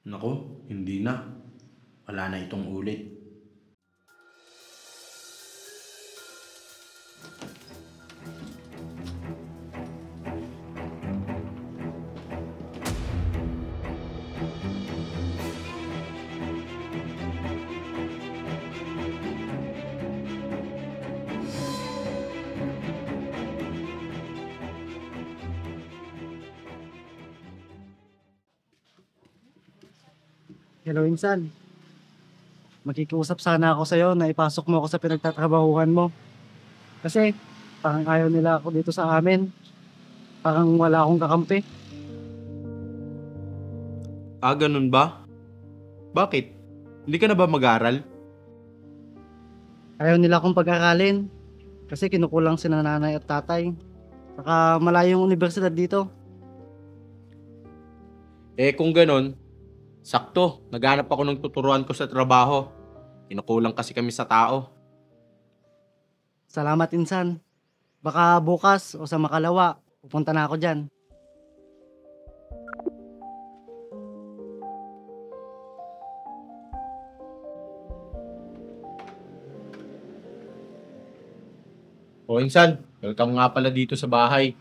Naku, hindi na. Wala na itong ulit. Hello, Insan. Makikiusap sana ako sa'yo na ipasok mo ako sa pinagtatrabahuhan mo. Kasi parang ayaw nila ako dito sa amin. Parang wala akong kakampi. Ganun ba? Bakit? Hindi ka na ba mag-aral? Ayaw nila akong pag-aralin. Kasi kinukulang sila nanay at tatay. Saka malayo yung universidad dito. Kung ganun, sakto. Naghanap ako ng tuturuan ko sa trabaho. Kinukulang kasi kami sa tao. Salamat, Insan. Baka bukas o sa makalawa, pupunta na ako dyan. Insan, welcome nga pala dito sa bahay.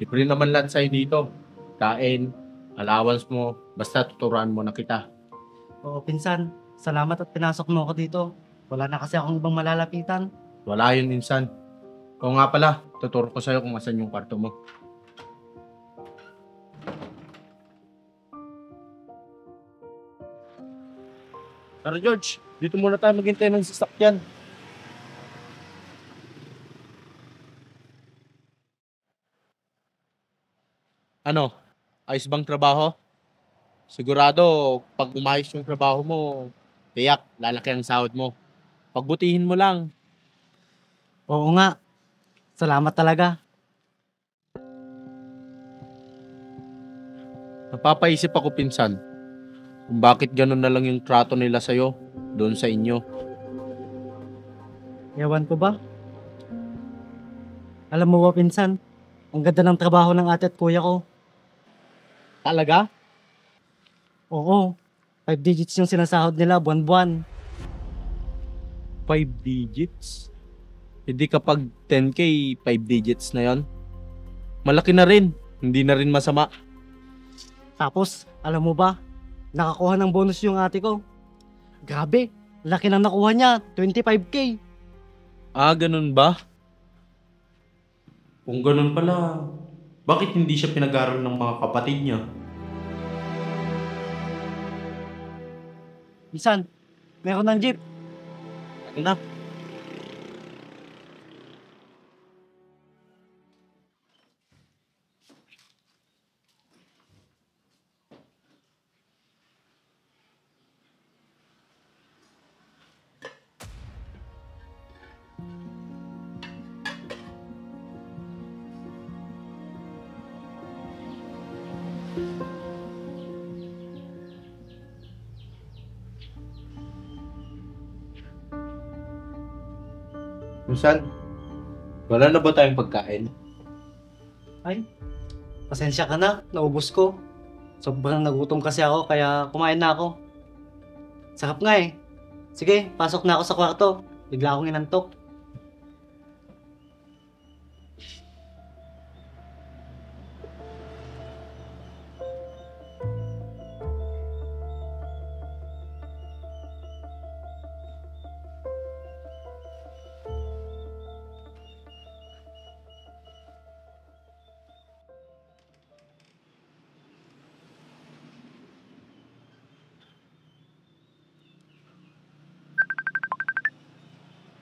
Libre naman lahat sa'yo dito. Kain, allowance mo, basta tuturuan mo na kita. Oo, Pinsan. Salamat at pinasok mo ako dito. Wala na kasi akong ibang malalapitan. Wala yun, Insan. Oo nga pala, tuturo ko sa'yo kung asan yung kwarto mo. Tara George, dito muna tayo maghintay ng sasakyan. Ano? Ayos bang trabaho? Sigurado, pag umayos yung trabaho mo, tiyak, lalaki ang sahod mo. Pagbutihin mo lang. Oo nga. Salamat talaga. Napapaisip ako pinsan, kung bakit ganun na lang yung trato nila sa'yo, doon sa inyo. Ewan ko ba? Alam mo ba, Pinsan? Ang ganda ng trabaho ng ate at kuya ko. Talaga? Oo, 5 digits yung sinasahod nila buwan-buwan. 5 digits? Hindi kapag 10K, 5 digits na yon. Malaki na rin, hindi na rin masama. Tapos, alam mo ba, nakakuha ng bonus yung ate ko. Grabe, laki nang nakuha niya, 25K. Ganun ba? Kung ganun pala, bakit hindi siya pinag-aral ng mga kapatid niya? Minsan, meron ng jeep. Na, Minsan, wala na ba tayong pagkain? Ay, pasensya ka na, naubos ko. Sobrang nagutom kasi ako, kaya kumain na ako. Sarap nga eh. Sige, pasok na ako sa kwarto. Bigla akong inantok.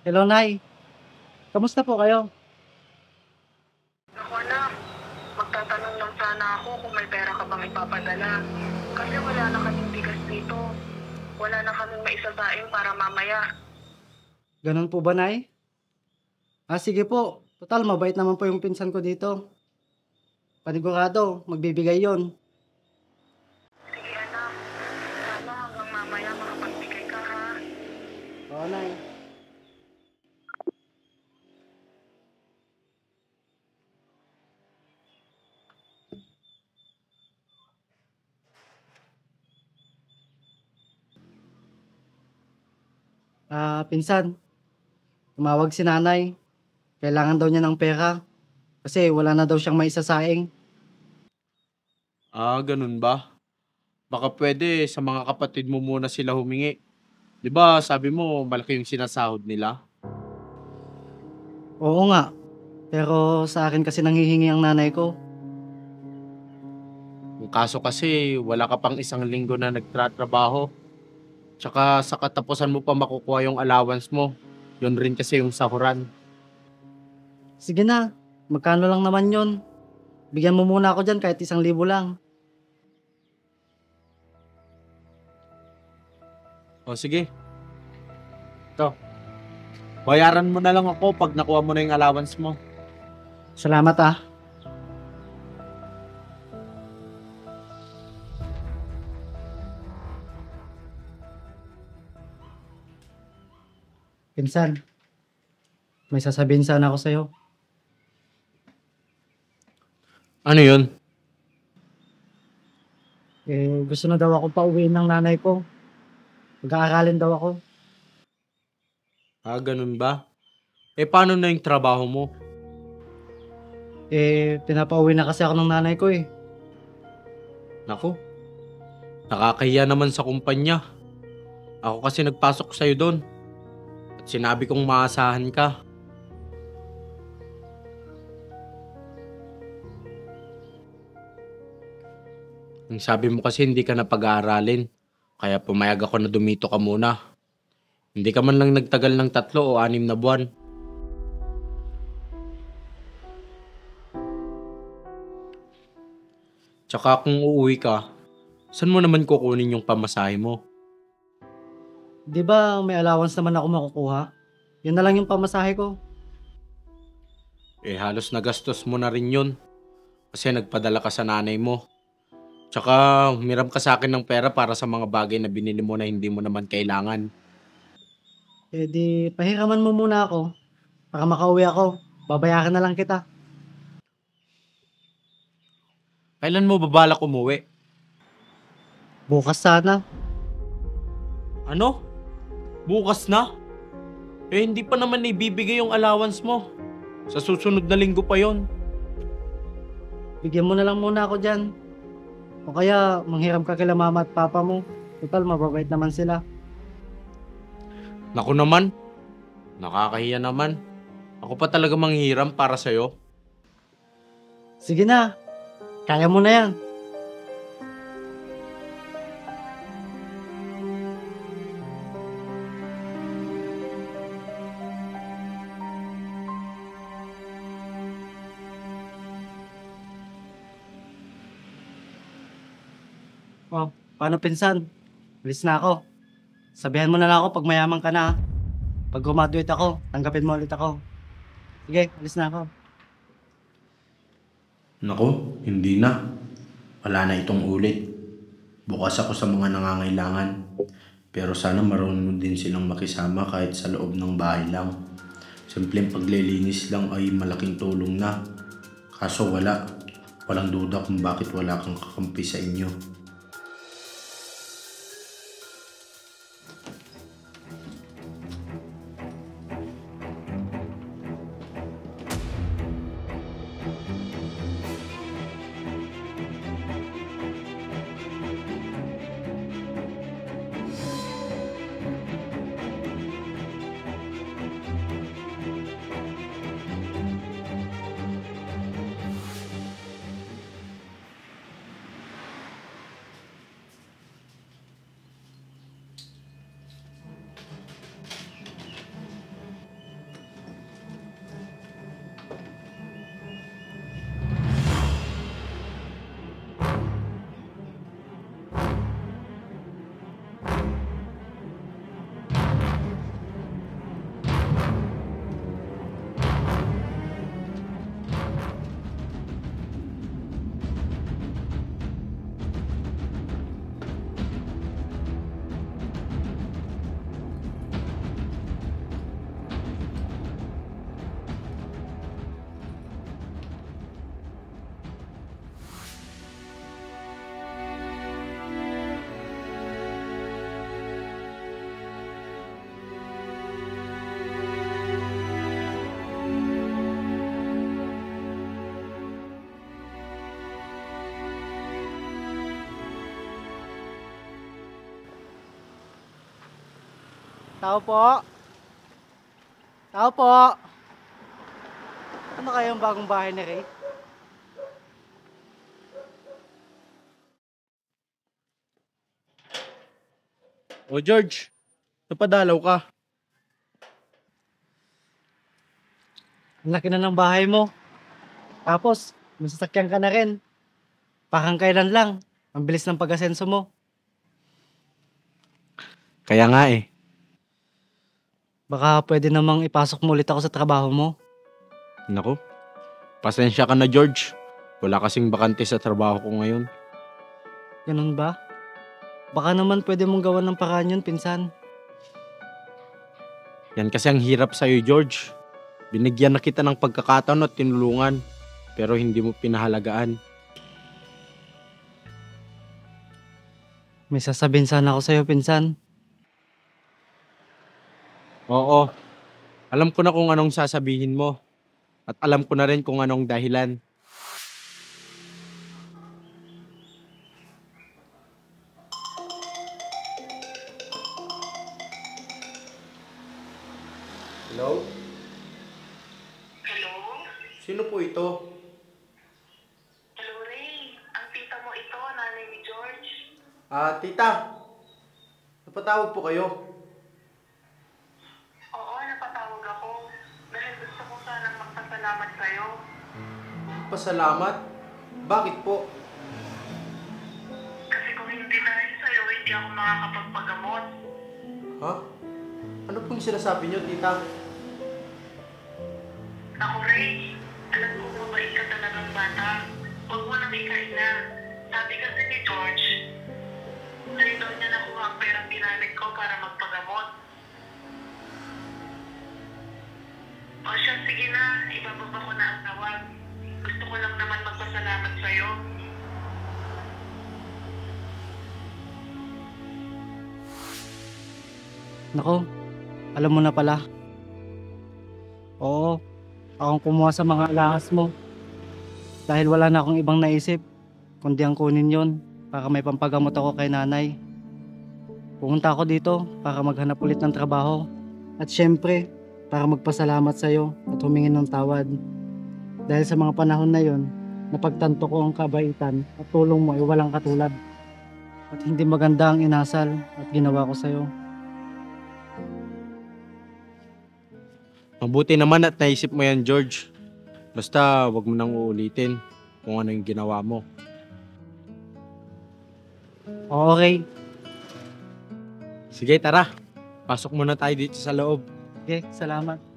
Hello, Nay. Kamusta po kayo? Ako na, magtatanong lang sana ako kung may pera ka bang ipapadala. Kasi wala na kaming bigas dito. Wala na kaming maisasaing para mamaya. Ganun po ba, Nay? Sige po. Total, mabait naman po yung pinsan ko dito. Panigurado, magbibigay yon. Sige anak, sana hanggang mamaya makapagbigay ka ha. Oo, Nay. Pinsan, tumawag si nanay. Kailangan daw niya ng pera kasi wala na daw siyang maisasaing. Ganun ba? Baka pwede sa mga kapatid mo muna sila humingi. 'Di ba sabi mo malaki yung sinasahod nila? Oo nga, pero sa akin kasi nanghihingi ang nanay ko. Yung kaso kasi wala ka pang isang linggo na nagtratrabaho. Tsaka sa katapusan mo pa makukuha yung allowance mo. Yun rin kasi yung sahuran. Sige na, magkano lang naman yon? Bigyan mo muna ako dyan kahit 1,000 lang. O sige. Ito. Bayaran mo na lang ako pag nakuha mo na yung allowance mo. Salamat ah. Pinsan, may sasabihin sana ako sa'yo. Ano yun? Gusto na daw ako pauwiin ng nanay ko. Mag-aaralin daw ako. Ganun ba? Paano na yung trabaho mo? Pinapauwi na kasi ako ng nanay ko eh. Naku, nakakahiya naman sa kumpanya. Ako kasi nagpasok sa'yo doon. At sinabi kong maasahan ka. Ang sabi mo kasi hindi ka na pag-aaralin. Kaya pumayag ako na dumito ka muna. Hindi ka man lang nagtagal ng 3 o 6 na buwan. Tsaka kung uuwi ka, saan mo naman kukunin yung pamasahe mo? Di ba may allowance naman ako makukuha? Yun na lang yung pamasahe ko. Halos nagastos mo na rin yun. Kasi nagpadala ka sa nanay mo. Tsaka humiram ka sa akin ng pera para sa mga bagay na binili mo na hindi mo naman kailangan. Di pahiraman mo muna ako para makauwi ako. Babayaran na lang kita. Kailan mo babalak umuwi? Bukas sana. Ano? Bukas na? Hindi pa naman ibibigay yung allowance mo. Sa susunod na linggo pa yon. Bigyan mo na lang muna ako dyan. O kaya manghiram ka kila mama at papa mo. Total, mababait naman sila. Naku naman. Nakakahiya naman. Ako pa talaga manghihiram para sa'yo. Sige na. Kaya mo na yan. Oh, paano pinsan? Alis na ako. Sabihan mo na lang ako pag mayaman ka na. Pag graduate ako, tanggapin mo ulit ako. Sige, alis na ako. Naku, hindi na. Wala na itong ulit. Bukas ako sa mga nangangailangan. Pero sana marunong din silang makisama kahit sa loob ng bahay lang. Simpleng paglilinis lang ay malaking tulong na. Kaso wala. Walang duda kung bakit wala kang kakampi sa inyo. Tao po. Tao po. Ano kayang bagong bahay ni Ray? O George, napadalaw ka. Ang laki na ng bahay mo. Tapos, may sasakyan ka na rin. Parang kailan lang. Ang bilis ng pag-asenso mo. Kaya nga eh. Baka pwede namang ipasok mo ulit ako sa trabaho mo. Naku, pasensya ka na George. Wala kasing bakante sa trabaho ko ngayon. Ganun ba? Baka naman pwede mong gawan ng paraan yun, pinsan. Yan kasi ang hirap sa'yo George. Binigyan na kita ng pagkakataon at tinulungan. Pero hindi mo pinahalagaan. May sasabihin sana ako sa'yo, pinsan. Oo, alam ko na kung anong sasabihin mo. At alam ko na rin kung anong dahilan. Hello? Hello? Sino po ito? Hello, Ray. Ang tita mo ito, nanay ni George. Tita. Napatawag po kayo. Oo, napatawag ako. Dahil gusto ko sanang magpasalamat sa'yo. Pasalamat? Bakit po? Kasi kung hindi dahil sa'yo, hindi ako makakapagpagamot. Ha? Ano pong sinasabi niyo, tita? Ako, Ray. Alam ko mabait ka talagang bata. Huwag mo nang ikaina. Sabi kasi ni George, sa'yo daw niya nakuha ang perang ginamit ko para magpagamot. O siya, sige na. Ibababa ko na ang tawag. Gusto ko lang naman magpasalamat sa'yo. Nako, alam mo na pala. Oo, akong kumuha sa mga alahas mo. Dahil wala na akong ibang naisip, kundi ang kunin yon para may pampagamot ako kay nanay. Pumunta ako dito para maghanap ulit ng trabaho. At syempre, para magpasalamat sa'yo at humingi ng tawad. Dahil sa mga panahon na yon, napagtanto ko ang kabaitan at tulong mo ay walang katulad. At hindi maganda ang inasal at ginawa ko sa'yo. Mabuti naman at naisip mo yan, George. Basta wag mo nang uulitin kung ano yung ginawa mo. Okay, Sige, tara. Pasok muna tayo dito sa loob. okay, salamat.